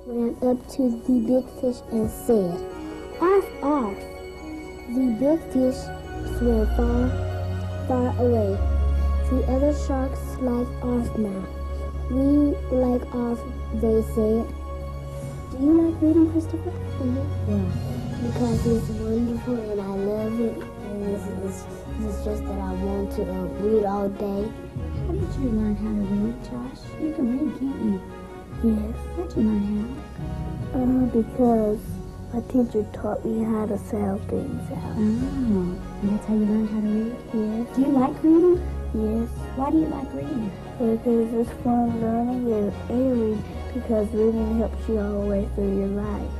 ran up to the big fish and said, "Arf, arf." The big fish swam far, far away. The other sharks like arf now. "We like arf," they said. Do you like reading, Christopher? Yeah, because it's wonderful and I love it. And this is just that I want to read all day. How did you learn how to read, Josh? You can read, can't you? Yes. How'd you learn how? Because my teacher taught me how to sound things out. Oh, and that's how you learned how to read? Yes. Do you like reading? Yes. Why do you like reading? Because it's fun learning and reading, because reading helps you all the way through your life.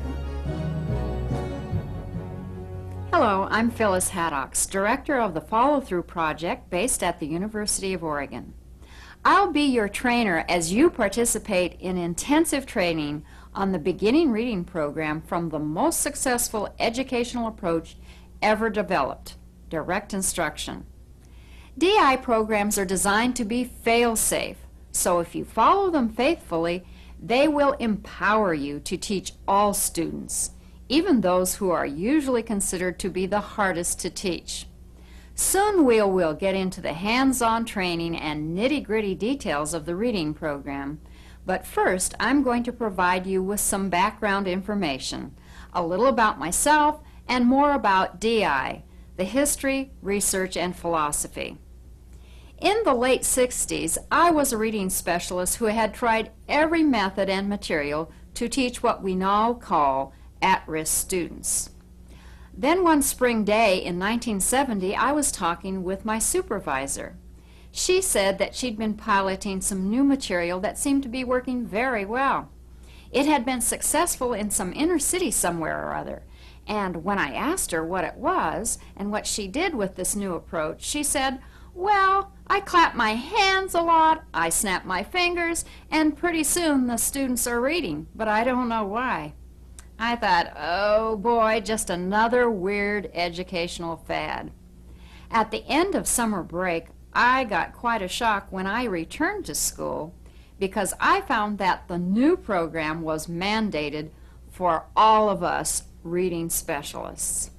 Hello, I'm Phyllis Haddox, Director of the Follow Through Project based at the University of Oregon. I'll be your trainer as you participate in intensive training on the beginning reading program from the most successful educational approach ever developed, direct instruction. DI programs are designed to be fail-safe, so if you follow them faithfully, they will empower you to teach all students, even those who are usually considered to be the hardest to teach. Soon we'll get into the hands-on training and nitty-gritty details of the reading program, but first I'm going to provide you with some background information, a little about myself, and more about DI, the history, research, and philosophy. In the late 60s, I was a reading specialist who had tried every method and material to teach what we now call at-risk students. Then one spring day in 1970, I was talking with my supervisor. She said that she'd been piloting some new material that seemed to be working very well. It had been successful in some inner city somewhere or other, and when I asked her what it was and what she did with this new approach, she said, "Well, I clap my hands a lot, I snap my fingers, and pretty soon the students are reading, but I don't know why." I thought, oh boy, just another weird educational fad. At the end of summer break, I got quite a shock when I returned to school because I found that the new program was mandated for all of us reading specialists.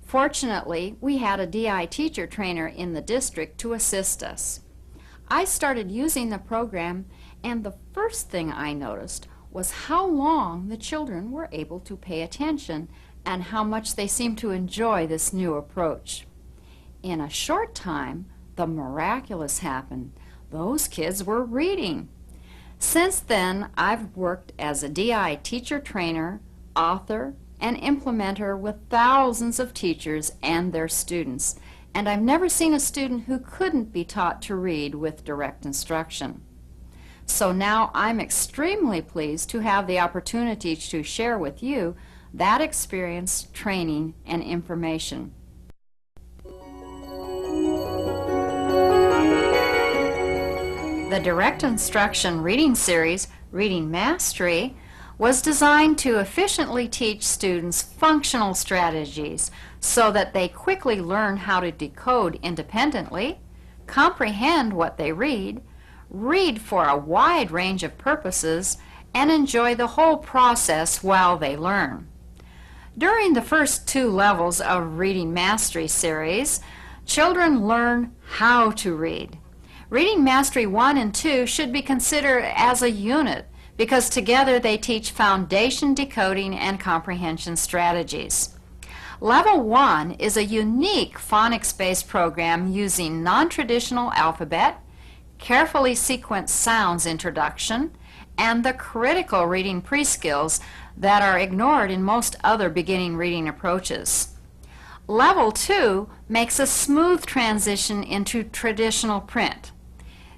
Fortunately, we had a DI teacher trainer in the district to assist us. I started using the program, and the first thing I noticed was how long the children were able to pay attention and how much they seemed to enjoy this new approach. In a short time, the miraculous happened. Those kids were reading. Since then, I've worked as a DI teacher trainer, author, and implementer with thousands of teachers and their students, and I've never seen a student who couldn't be taught to read with direct instruction. So now I'm extremely pleased to have the opportunity to share with you that experience, training, and information. The Direct Instruction Reading Series, Reading Mastery, was designed to efficiently teach students functional strategies so that they quickly learn how to decode independently, comprehend what they read for a wide range of purposes, and enjoy the whole process while they learn. During the first 2 levels of Reading Mastery series, children learn how to read. Reading Mastery 1 and 2 should be considered as a unit because together they teach foundation decoding and comprehension strategies. Level 1 is a unique phonics-based program using non-traditional alphabet, carefully sequenced sounds introduction, and the critical reading pre-skills that are ignored in most other beginning reading approaches. Level 2 makes a smooth transition into traditional print.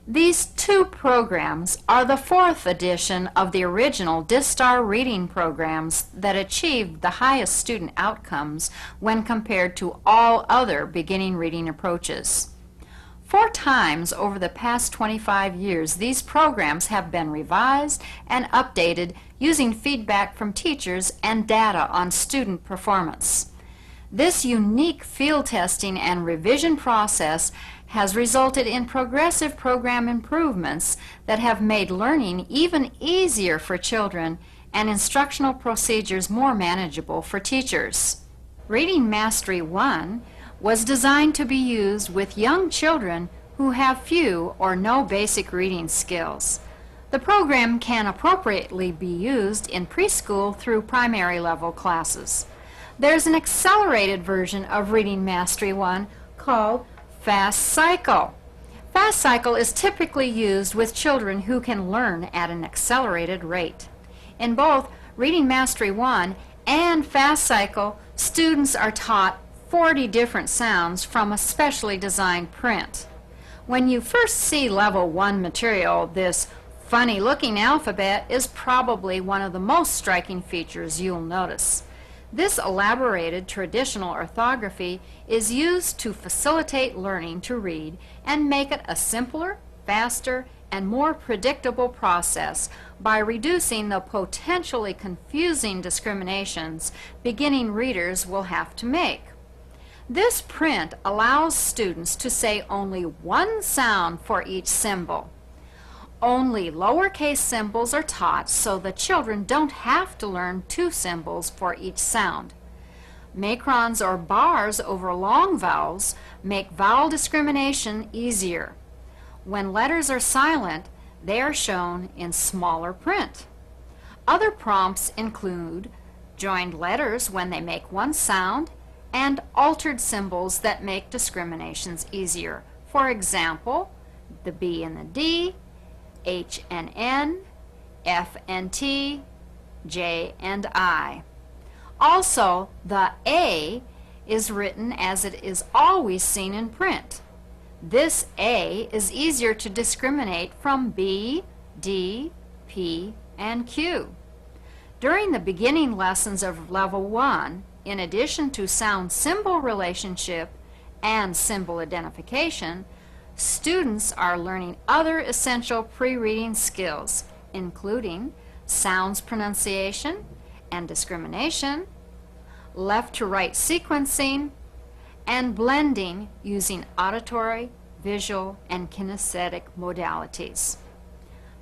These 2 programs are the 4th edition of the original DISTAR reading programs that achieved the highest student outcomes when compared to all other beginning reading approaches. 4 times over the past 25 years, these programs have been revised and updated using feedback from teachers and data on student performance. This unique field testing and revision process has resulted in progressive program improvements that have made learning even easier for children and instructional procedures more manageable for teachers. Reading Mastery 1 was designed to be used with young children who have few or no basic reading skills. The program can appropriately be used in preschool through primary level classes. There's an accelerated version of Reading Mastery 1 called Fast Cycle. Fast Cycle is typically used with children who can learn at an accelerated rate. In both Reading Mastery 1 and Fast Cycle, students are taught 40 different sounds from a specially designed print. When you first see Level 1 material, this funny-looking alphabet is probably one of the most striking features you'll notice. This elaborated traditional orthography is used to facilitate learning to read and make it a simpler, faster, and more predictable process by reducing the potentially confusing discriminations beginning readers will have to make. This print allows students to say only one sound for each symbol. Only lowercase symbols are taught so the children don't have to learn two symbols for each sound. Macrons or bars over long vowels make vowel discrimination easier. When letters are silent, they are shown in smaller print. Other prompts include joined letters when they make one sound and altered symbols that make discriminations easier. For example, the B and the D, H and N, F and T, J and I. Also, the A is written as it is always seen in print. This A is easier to discriminate from B, D, P, and Q. During the beginning lessons of Level 1, in addition to sound-symbol relationship and symbol identification, students are learning other essential pre-reading skills, including sounds pronunciation and discrimination, left-to-right sequencing, and blending using auditory, visual, and kinesthetic modalities.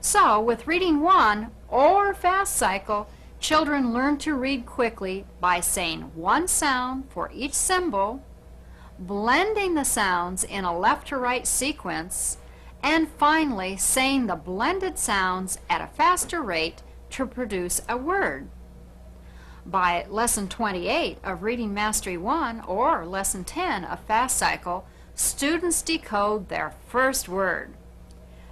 So, with Reading 1 or Fast Cycle, children learn to read quickly by saying one sound for each symbol, blending the sounds in a left-to-right sequence, and finally saying the blended sounds at a faster rate to produce a word. By Lesson 28 of Reading Mastery 1 or Lesson 10 of Fast Cycle, students decode their first word.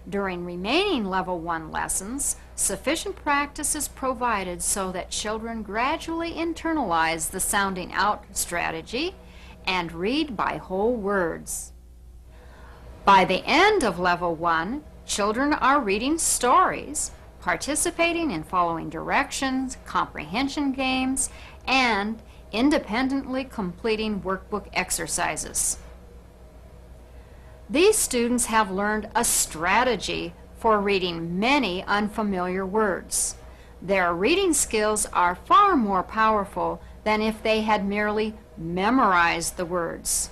During remaining Level 1 lessons, sufficient practice is provided so that children gradually internalize the sounding out strategy and read by whole words. By the end of Level 1, children are reading stories, participating in following directions, comprehension games, and independently completing workbook exercises. These students have learned a strategy for reading many unfamiliar words. Their reading skills are far more powerful than if they had merely memorized the words.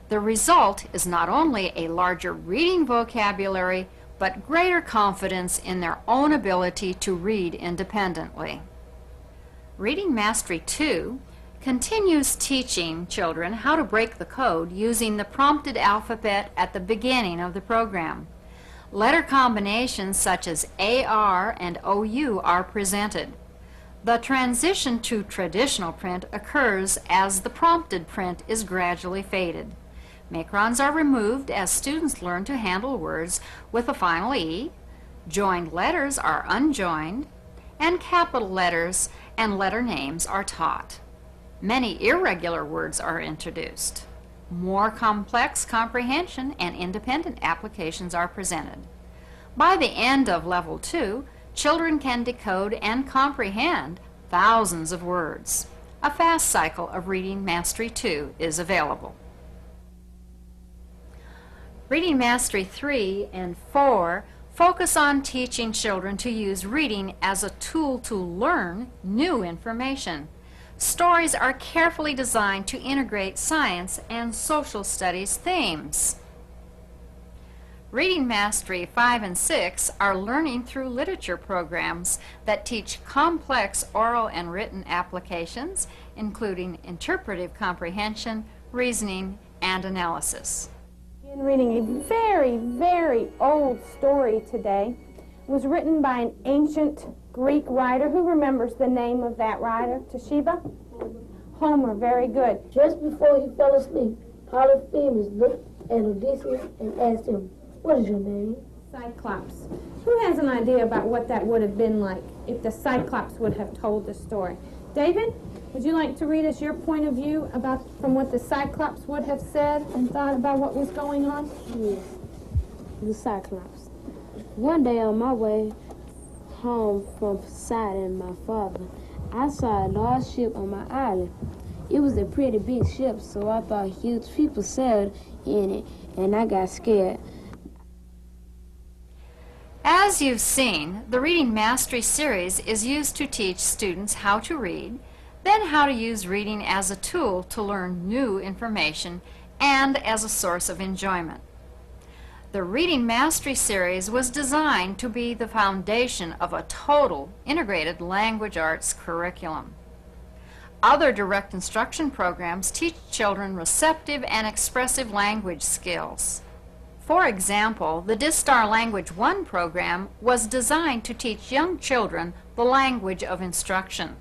The result is not only a larger reading vocabulary, but greater confidence in their own ability to read independently. Reading Mastery 2 continues teaching children how to break the code using the prompted alphabet at the beginning of the program. Letter combinations such as AR and OU are presented. The transition to traditional print occurs as the prompted print is gradually faded. Macrons are removed as students learn to handle words with a final E, joined letters are unjoined, and capital letters and letter names are taught. Many irregular words are introduced. More complex comprehension and independent applications are presented. By the end of Level 2, children can decode and comprehend thousands of words. A fast cycle of Reading Mastery 2 is available. Reading Mastery 3 and 4 focus on teaching children to use reading as a tool to learn new information. Stories are carefully designed to integrate science and social studies themes. Reading Mastery 5 and 6 are learning through literature programs that teach complex oral and written applications, including interpretive comprehension, reasoning, and analysis. I'm reading a very, very old story today. It was written by an ancient Greek writer. Who remembers the name of that writer? Toshiba? Homer, very good. Just before he fell asleep, Polyphemus looked at Odysseus and asked him, "What is your name?" Cyclops. Who has an idea about what that would have been like if the Cyclops would have told the story? David, would you like to read us your point of view about from what the Cyclops would have said and thought about what was going on? Yes, the Cyclops. One day on my way home from Poseidon and my father, I saw a large ship on my island. It was a pretty big ship, so I thought huge people sailed in it, and I got scared. As you've seen, the Reading Mastery series is used to teach students how to read, then how to use reading as a tool to learn new information and as a source of enjoyment. The Reading Mastery series was designed to be the foundation of a total integrated language arts curriculum. Other direct instruction programs teach children receptive and expressive language skills. For example, the DISTAR Language 1 program was designed to teach young children the language of instruction,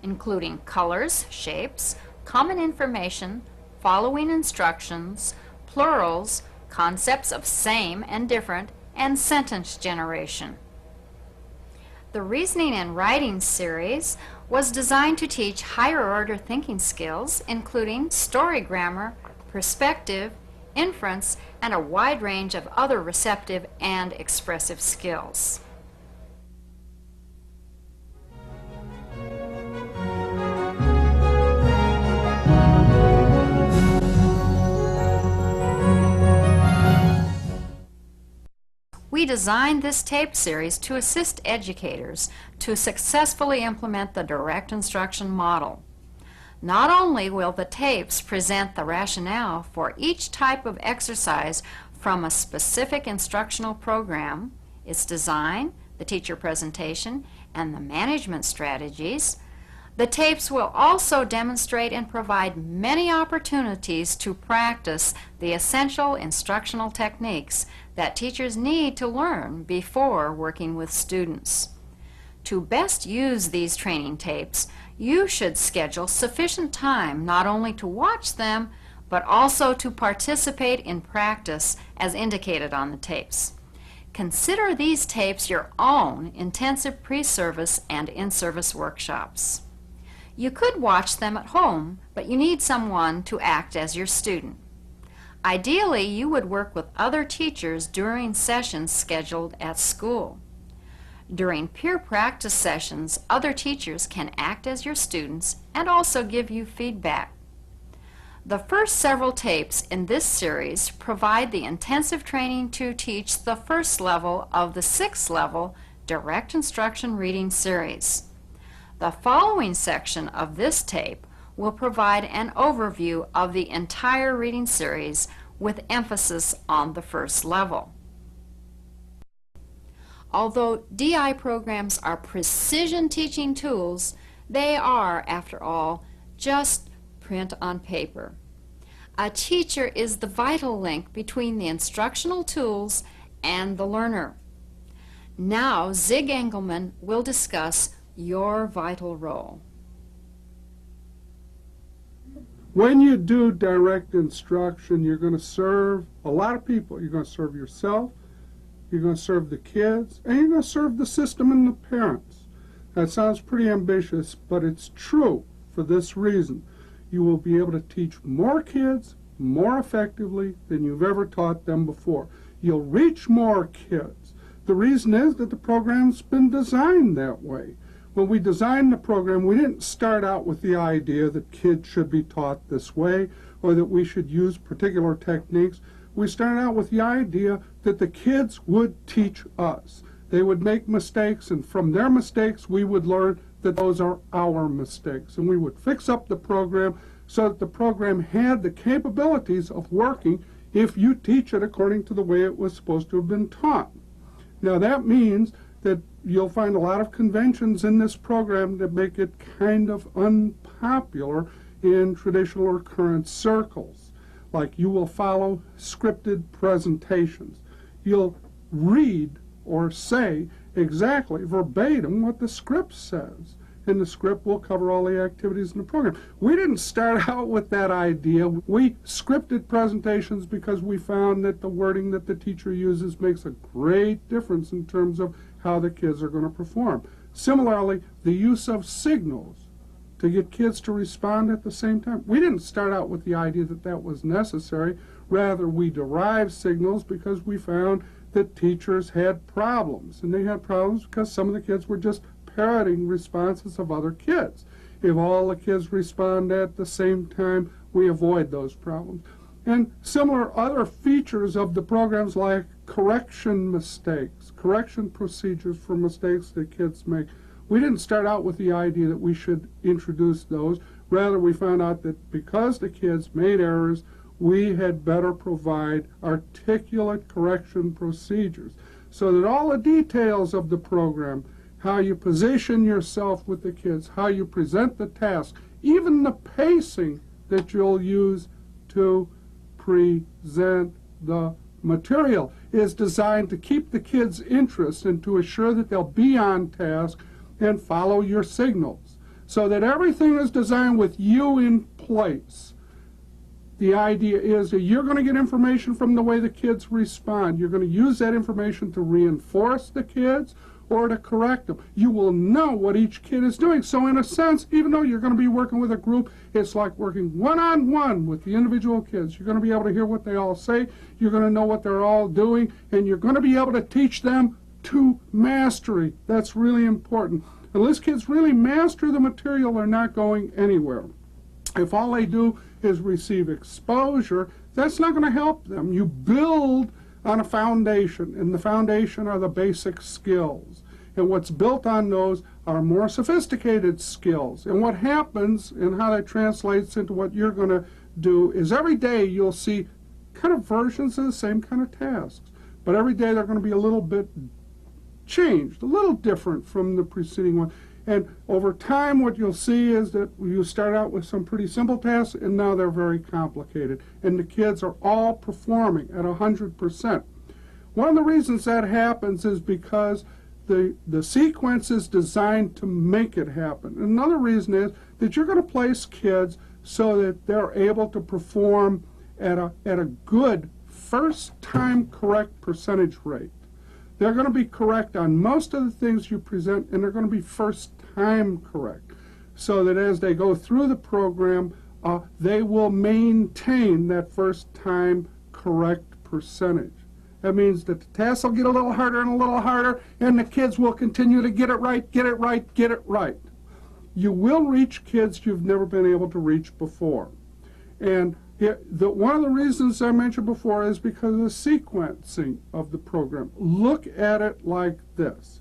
including colors, shapes, common information, following instructions, plurals, concepts of same and different, and sentence generation. The Reasoning and Writing series was designed to teach higher order thinking skills, including story grammar, perspective, inference, and a wide range of other receptive and expressive skills. We designed this tape series to assist educators to successfully implement the direct instruction model. Not only will the tapes present the rationale for each type of exercise from a specific instructional program, its design, the teacher presentation, and the management strategies, the tapes will also demonstrate and provide many opportunities to practice the essential instructional techniques that teachers need to learn before working with students. To best use these training tapes, you should schedule sufficient time not only to watch them, but also to participate in practice as indicated on the tapes. Consider these tapes your own intensive pre-service and in-service workshops. You could watch them at home, but you need someone to act as your student. Ideally, you would work with other teachers during sessions scheduled at school. During peer practice sessions, other teachers can act as your students and also give you feedback. The first several tapes in this series provide the intensive training to teach the first level of the 6th level Direct Instruction Reading series. The following section of this tape will provide an overview of the entire reading series with emphasis on the first level. Although DI programs are precision teaching tools, they are, after all, just print on paper. A teacher is the vital link between the instructional tools and the learner. Now, Zig Engelman will discuss your vital role. When you do direct instruction, you're going to serve a lot of people. You're going to serve yourself, you're going to serve the kids, and you're going to serve the system and the parents. That sounds pretty ambitious, but it's true for this reason. You will be able to teach more kids more effectively than you've ever taught them before. You'll reach more kids. The reason is that the program's been designed that way. When we designed the program, we didn't start out with the idea that kids should be taught this way or that we should use particular techniques. We started out with the idea that the kids would teach us. They would make mistakes, and from their mistakes, we would learn that those are our mistakes. And we would fix up the program so that the program had the capabilities of working if you teach it according to the way it was supposed to have been taught. Now that means that you'll find a lot of conventions in this program that make it kind of unpopular in traditional or current circles. Like you will follow scripted presentations. You'll read or say exactly verbatim what the script says, and the script will cover all the activities in the program. We didn't start out with that idea. We scripted presentations because we found that the wording that the teacher uses makes a great difference in terms of how the kids are going to perform. Similarly, the use of signals to get kids to respond at the same time. We didn't start out with the idea that that was necessary. Rather, we derived signals because we found that teachers had problems. And they had problems because some of the kids were just parroting responses of other kids. If all the kids respond at the same time, we avoid those problems. And similar other features of the programs like correction mistakes, correction procedures for mistakes that kids make. We didn't start out with the idea that we should introduce those. Rather, we found out that because the kids made errors, we had better provide articulate correction procedures so that all the details of the program, how you position yourself with the kids, how you present the task, even the pacing that you'll use to present the material is designed to keep the kids' interest and to assure that they'll be on task and follow your signals. So that everything is designed with you in place. The idea is that you're going to get information from the way the kids respond. You're going to use that information to reinforce the kids or to correct them. You will know what each kid is doing. So in a sense, even though you're going to be working with a group, it's like working one-on-one with the individual kids. You're going to be able to hear what they all say. You're going to know what they're all doing. And you're going to be able to teach them to mastery. That's really important. Unless kids really master the material, they're not going anywhere. If all they do is receive exposure, that's not going to help them. You build on a foundation, and the foundation are the basic skills. And what's built on those are more sophisticated skills. And what happens and how that translates into what you're going to do is every day you'll see kind of versions of the same kind of tasks. But every day they're going to be a little bit changed, a little different from the preceding one. And over time, what you'll see is that you start out with some pretty simple tasks, and now they're very complicated. And the kids are all performing at 100%. One of the reasons that happens is because the sequence is designed to make it happen. Another reason is that you're going to place kids so that they're able to perform at a good first-time correct percentage rate. They're going to be correct on most of the things you present, and they're going to be first-time correct, so that as they go through the program, they will maintain that first-time correct percentage. That means that the tests will get a little harder and a little harder, and the kids will continue to get it right, get it right, get it right. You will reach kids you've never been able to reach before. And one of the reasons I mentioned before is because of the sequencing of the program. Look at it like this,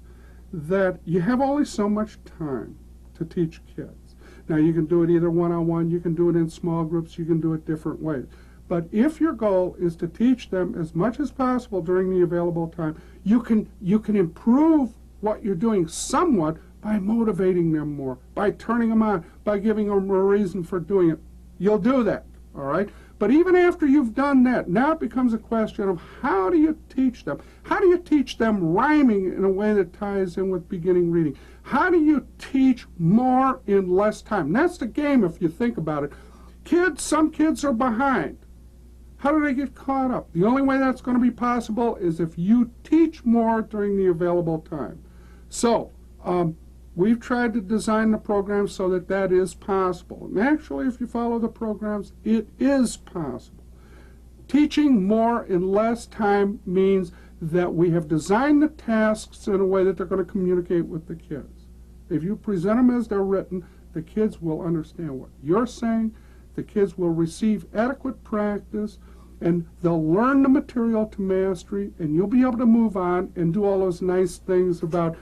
that you have only so much time to teach kids. Now, you can do it either one-on-one, you can do it in small groups, you can do it different ways. But if your goal is to teach them as much as possible during the available time, you can improve what you're doing somewhat by motivating them more, by turning them on, by giving them a reason for doing it. You'll do that. All right? But even after you've done that, now it becomes a question of how do you teach them? How do you teach them rhyming in a way that ties in with beginning reading? How do you teach more in less time? And that's the game if you think about it. Some kids are behind. How do they get caught up? The only way that's going to be possible is if you teach more during the available time. So, we've tried to design the program so that that is possible. And actually, if you follow the programs, it is possible. Teaching more in less time means that we have designed the tasks in a way that they're going to communicate with the kids. If you present them as they're written, the kids will understand what you're saying, the kids will receive adequate practice, and they'll learn the material to mastery, and you'll be able to move on and do all those nice things about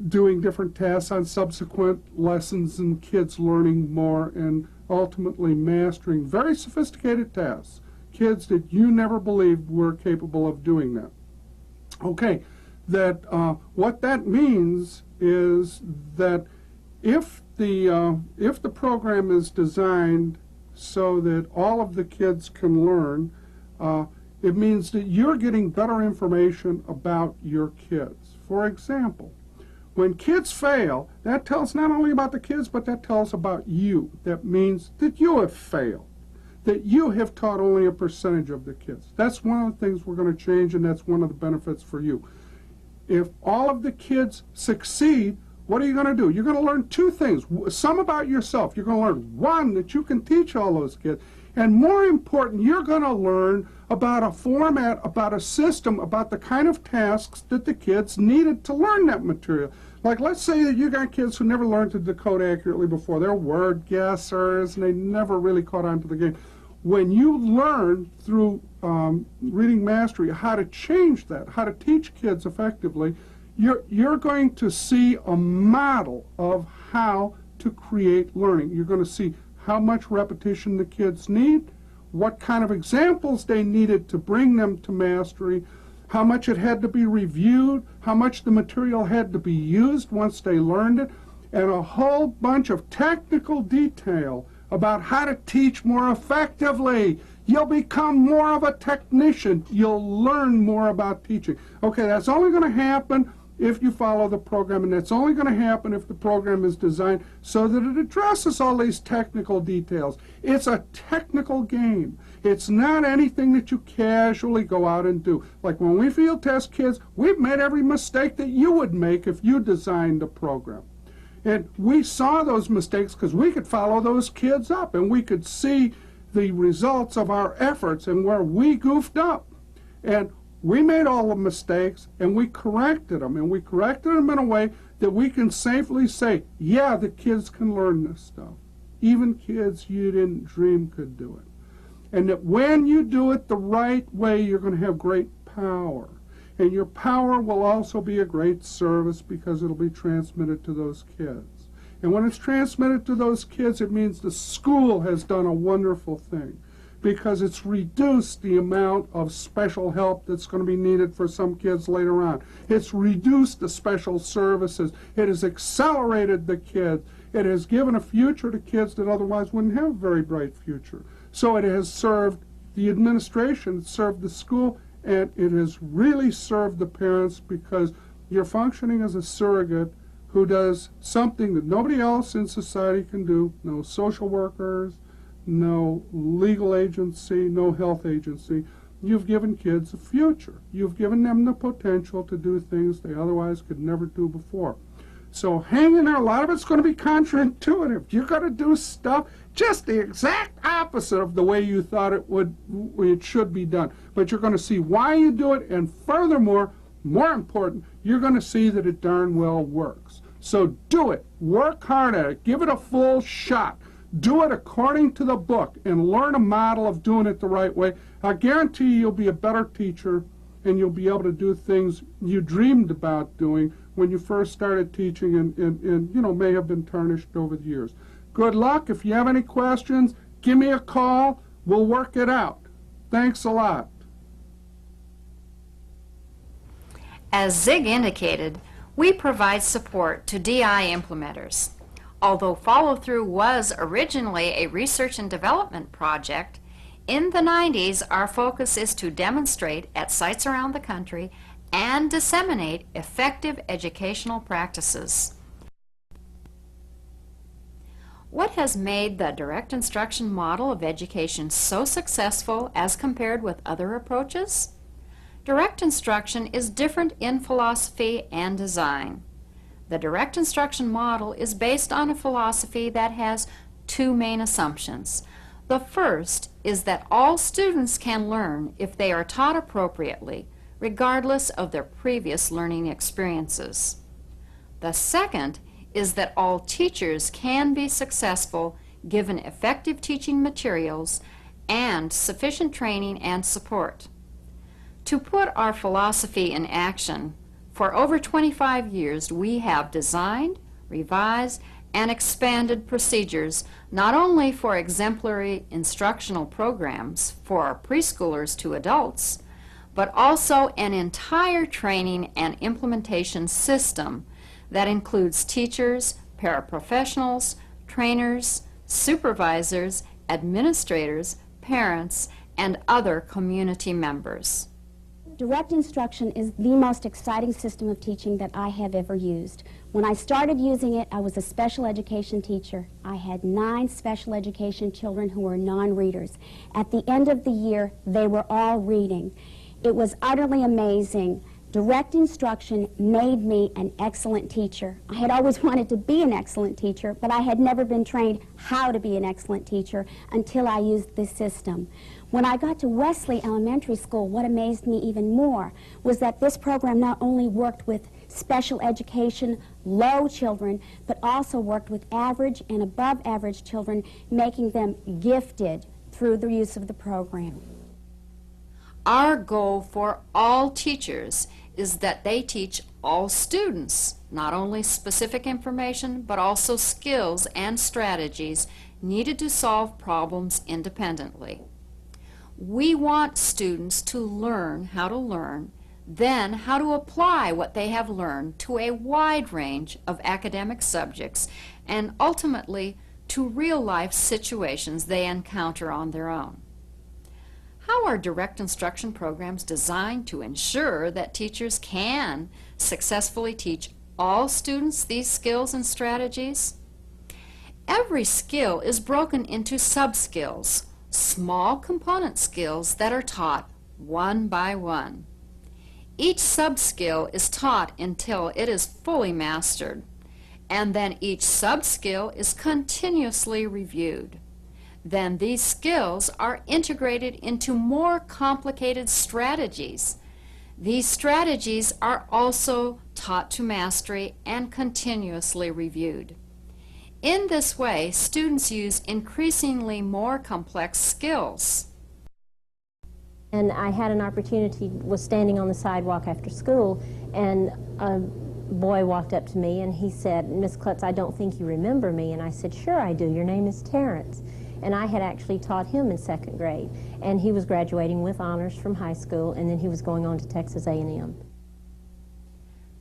doing different tasks on subsequent lessons and kids learning more and ultimately mastering very sophisticated tasks. kids that you never believed were capable of doing that. Okay, what that means is that if the program is designed so that all of the kids can learn, it means that you're getting better information about your kids. For example, when kids fail, that tells not only about the kids, but that tells about you. That means that you have failed, that you have taught only a percentage of the kids. That's one of the things we're going to change, and that's one of the benefits for you. If all of the kids succeed, what are you going to do? You're going to learn two things. Some about yourself. You're going to learn, one, that you can teach all those kids. And more important, you're going to learn about a format, about a system, about the kind of tasks that the kids needed to learn that material. Like, let's say that you got kids who never learned to decode accurately before. They're word guessers, and they never really caught on to the game. When you learn through reading mastery how to change that, how to teach kids effectively, you're going to see a model of how to create learning. You're going to see how much repetition the kids need, what kind of examples they needed to bring them to mastery, how much it had to be reviewed, how much the material had to be used once they learned it, and a whole bunch of technical detail about how to teach more effectively. You'll become more of a technician. You'll learn more about teaching. Okay, that's only going to happen if you follow the program, and that's only going to happen if the program is designed so that it addresses all these technical details. It's a technical game. It's not anything that you casually go out and do. Like when we field test kids, we've made every mistake that you would make if you designed a program. And we saw those mistakes because we could follow those kids up, and we could see the results of our efforts and where we goofed up. And we made all the mistakes, and we corrected them, and we corrected them in a way that we can safely say, yeah, the kids can learn this stuff. Even kids you didn't dream could do it. And that when you do it the right way, you're going to have great power. And your power will also be a great service because it'll be transmitted to those kids. And when it's transmitted to those kids, it means the school has done a wonderful thing, because it's reduced the amount of special help that's going to be needed for some kids later on. It's reduced the special services. It has accelerated the kids. It has given a future to kids that otherwise wouldn't have a very bright future. So it has served the administration, it served the school, and it has really served the parents, because you're functioning as a surrogate who does something that nobody else in society can do. No social workers, no legal agency, no health agency. You've given kids a future. You've given them the potential to do things they otherwise could never do before. So hang in there. A lot of it's going to be counterintuitive. You're going to do stuff just the exact opposite of the way you thought it should be done. But you're going to see why you do it, and furthermore, more important, you're going to see that it darn well works. So do it. Work hard at it. Give it a full shot. Do it according to the book and learn a model of doing it the right way. I guarantee you'll be a better teacher, and you'll be able to do things you dreamed about doing when you first started teaching and may have been tarnished over the years. Good luck. If you have any questions, give me a call. We'll work it out. Thanks a lot. As Zig indicated, we provide support to DI implementers. Although follow-through was originally a research and development project, in the 90s our focus is to demonstrate at sites around the country and disseminate effective educational practices. What has made the direct instruction model of education so successful as compared with other approaches? Direct instruction is different in philosophy and design. The direct instruction model is based on a philosophy that has two main assumptions. The first is that all students can learn if they are taught appropriately, regardless of their previous learning experiences. The second is that all teachers can be successful given effective teaching materials and sufficient training and support. To put our philosophy in action, for over 25 years we have designed, revised, and expanded procedures, not only for exemplary instructional programs for preschoolers to adults, but also an entire training and implementation system that includes teachers, paraprofessionals, trainers, supervisors, administrators, parents, and other community members. Direct instruction is the most exciting system of teaching that I have ever used. When I started using it, I was a special education teacher. I had 9 special education children who were non-readers. At the end of the year, they were all reading. It was utterly amazing. Direct instruction made me an excellent teacher. I had always wanted to be an excellent teacher, but I had never been trained how to be an excellent teacher until I used this system. When I got to Wesley Elementary School, what amazed me even more was that this program not only worked with special education, low children, but also worked with average and above average children, making them gifted through the use of the program. Our goal for all teachers is that they teach all students not only specific information, but also skills and strategies needed to solve problems independently. We want students to learn how to learn, then how to apply what they have learned to a wide range of academic subjects, and ultimately to real-life situations they encounter on their own. How are direct instruction programs designed to ensure that teachers can successfully teach all students these skills and strategies? Every skill is broken into sub-skills, small component skills that are taught one by one. Each sub-skill is taught until it is fully mastered, and then each sub-skill is continuously reviewed. Then these skills are integrated into more complicated strategies. These strategies are also taught to mastery and continuously reviewed. In this way, students use increasingly more complex skills. And I had an opportunity, was standing on the sidewalk after school, and a boy walked up to me and he said, "Miss Klutz, I don't think you remember me." And I said, "Sure I do, your name is Terrence." And I had actually taught him in 2nd grade, and he was graduating with honors from high school, and then he was going on to Texas A&M.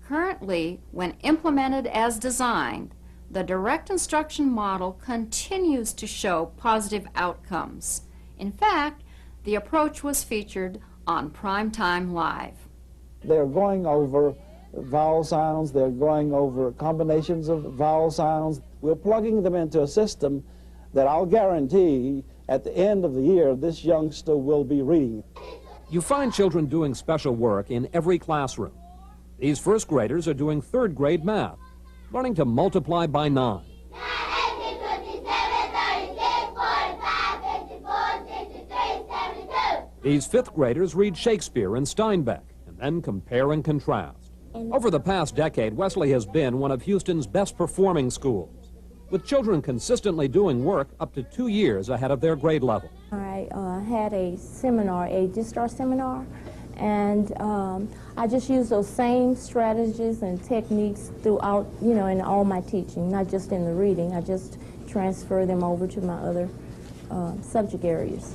Currently, when implemented as designed, the direct instruction model continues to show positive outcomes. In fact, the approach was featured on Primetime Live. They're going over vowel sounds, they're going over combinations of vowel sounds. We're plugging them into a system that I'll guarantee at the end of the year this youngster will be reading. You find children doing special work in every classroom. These 1st graders are doing 3rd grade math, learning to multiply by 9. These 5th graders read Shakespeare and Steinbeck and then compare and contrast. Over the past decade, Wesley has been one of Houston's best performing schools, with children consistently doing work up to 2 years ahead of their grade level. I had a seminar, a DISTAR seminar, and I just used those same strategies and techniques throughout, in all my teaching, not just in the reading. I just transfer them over to my other subject areas.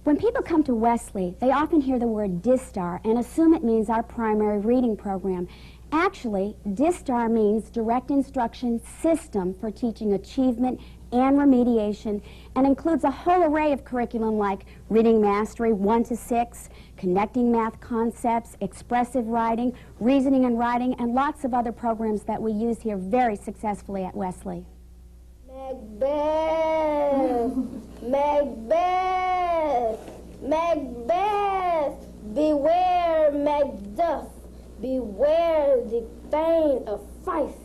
When people come to Wesley, they often hear the word DISTAR and assume it means our primary reading program. Actually, DISTAR means Direct Instruction System for Teaching Achievement and Remediation, and includes a whole array of curriculum like Reading Mastery 1 to 6, Connecting Math Concepts, Expressive Writing, Reasoning and Writing, and lots of other programs that we use here very successfully at Wesley. Macbeth, Macbeth, Macbeth, beware Macduff, beware the thane of Fife.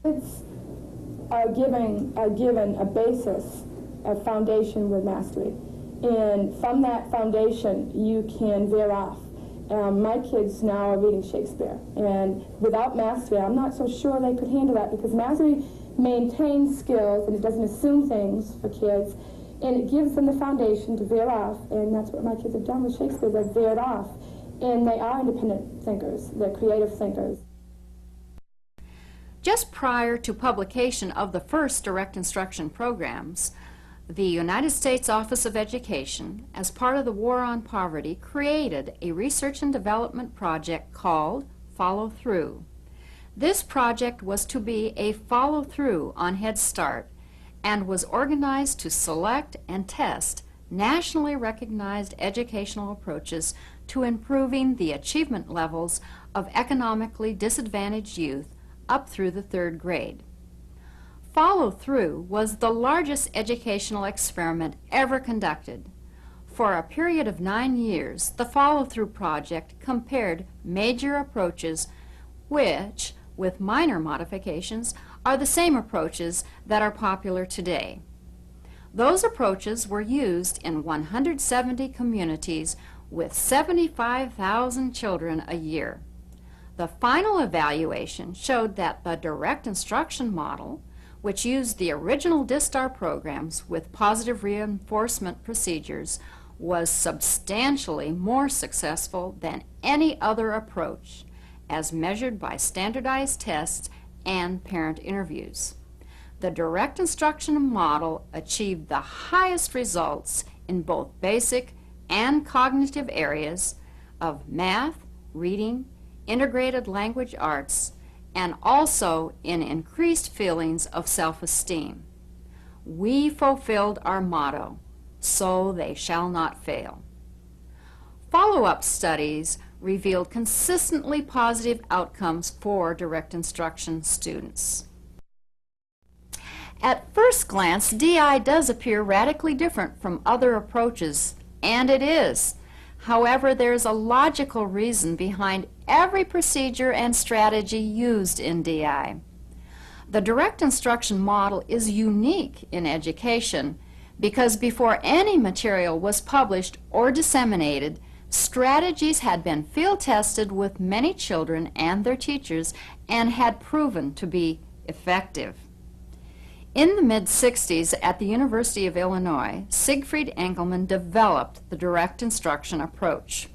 Kids are given a basis, a foundation with mastery, and from that foundation you can veer off. My kids now are reading Shakespeare, and without mastery I'm not so sure they could handle that, because mastery maintains skills and it doesn't assume things for kids, and it gives them the foundation to veer off, and that's what my kids have done with Shakespeare. They've veered off, and they are independent thinkers. They're creative thinkers. Just prior to publication of the first direct instruction programs, the United States Office of Education, as part of the War on Poverty, created a research and development project called Follow Through. This project was to be a follow-through on Head Start and was organized to select and test nationally recognized educational approaches to improving the achievement levels of economically disadvantaged youth up through the 3rd grade. Follow-through was the largest educational experiment ever conducted. For a period of 9 years, the Follow-through project compared major approaches which, with minor modifications, are the same approaches that are popular today. Those approaches were used in 170 communities with 75,000 children a year. The final evaluation showed that the direct instruction model, which used the original DISTAR programs with positive reinforcement procedures, was substantially more successful than any other approach, as measured by standardized tests and parent interviews. The direct instruction model achieved the highest results in both basic and cognitive areas of math, reading, integrated language arts, and also in increased feelings of self-esteem. We fulfilled our motto, so they shall not fail. Follow-up studies revealed consistently positive outcomes for direct instruction students. At first glance, DI does appear radically different from other approaches, and it is. However, there's a logical reason behind every procedure and strategy used in DI. The direct instruction model is unique in education because before any material was published or disseminated, strategies had been field tested with many children and their teachers and had proven to be effective. In the mid-60s at the University of Illinois, Siegfried Engelmann developed the direct instruction approach.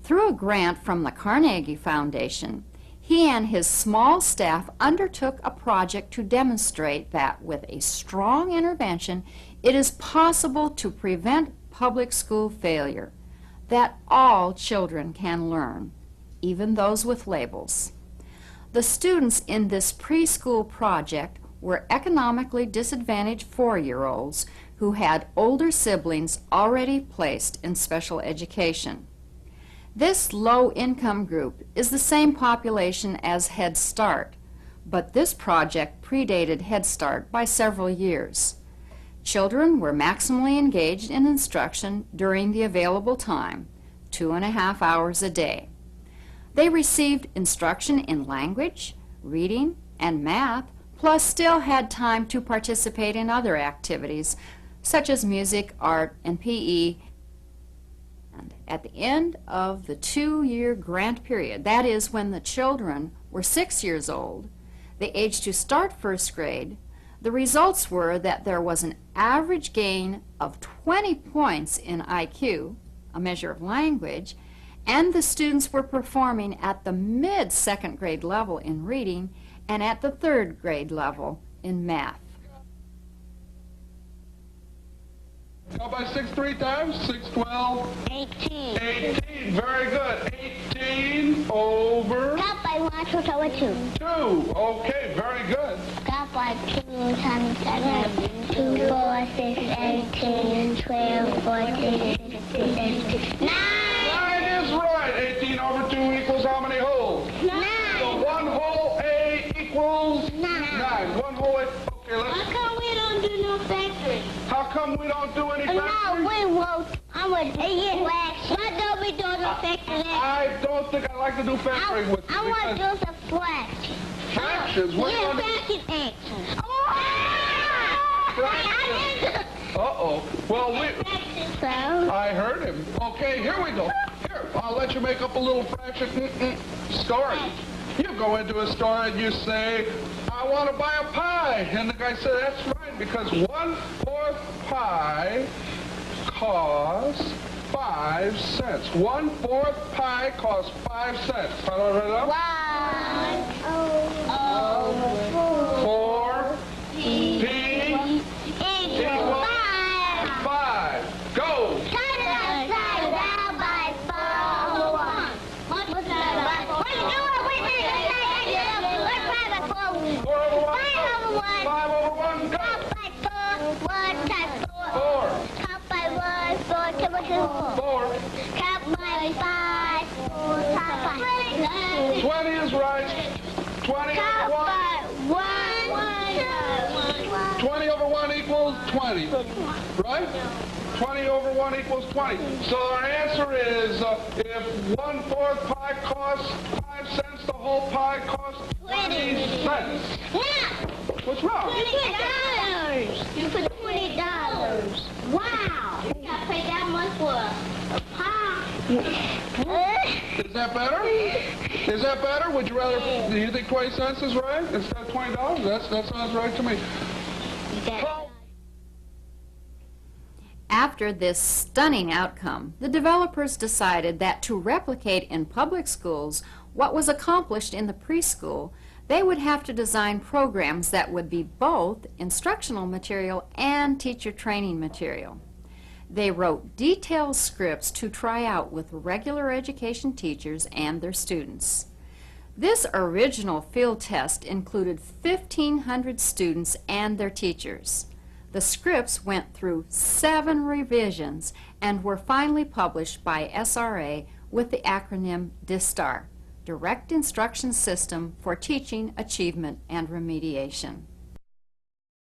Through a grant from the Carnegie Foundation, he and his small staff undertook a project to demonstrate that with a strong intervention, it is possible to prevent public school failure, that all children can learn, even those with labels. The students in this preschool project were economically disadvantaged 4-year-olds who had older siblings already placed in special education. This low-income group is the same population as Head Start, but this project predated Head Start by several years. Children were maximally engaged in instruction during the available time, 2.5 hours a day. They received instruction in language, reading, and math, plus still had time to participate in other activities such as music, art, and PE. And at the end of the 2-year grant period, that is when the children were 6 years old, the age to start first grade, the results were that there was an average gain of 20 points in IQ, a measure of language, and the students were performing at the mid-second grade level in reading and at the 3rd grade level in math. Go by 6 3 times. 6, 12. 18. 18. Very good. 18 over. Got by 1 to over 2. 2. Okay, very good. Got by 2 times 7. 2, 4, 6, 18, 12, 14, 16, 17. 9! 9 is right. 18 over 2 equals how many holes? 9. So 1 whole A equals 9. 1 whole A. Okay, let's. How come we don't do no factory? How come we don't do any factory? No, we won't. I'm going to get wax. Why don't we do no factory? I don't think I like to do factory with you. I want to do some fractions. Fractions? What do you Yeah, want to fraction actions. Uh-oh. Well, So? I heard him. Okay, here we go. Here, I'll let you make up a little fraction story. You go into a store and you say, I want to buy a pie. And the guy said, that's right, because 1/4 pie costs 5 cents. 1/4 pie costs 5 cents. 1, 0, 4 P equals 5. Go! Turn upside down by 4 1. Multiply by 4. Wait a minute. Multiply by 4. 4 over 1. 5 over 1. 5 over 1. Go! Count by 4. 1 times 4. 4. Count by 1. 4 times 4. 4. Count by 5. 4 times 5. 20 is right. 20 Count over 1. by 1. 20 over 1 equals 20. Right? 20 over 1 equals 20. So our answer is if 1/4 pie costs 5 cents, the whole pie costs 20 cents. What's wrong? $20. You put $20. Wow. You gotta pay that much for a pie. Is that better? Is that better? Would you rather, do you think 20 cents is right instead of $20? That sounds right to me. After this stunning outcome, the developers decided that to replicate in public schools what was accomplished in the preschool, they would have to design programs that would be both instructional material and teacher training material. They wrote detailed scripts to try out with regular education teachers and their students. This original field test included 1,500 students and their teachers. The scripts went through 7 revisions and were finally published by SRA with the acronym DISTAR, Direct Instruction System for Teaching, Achievement, and Remediation.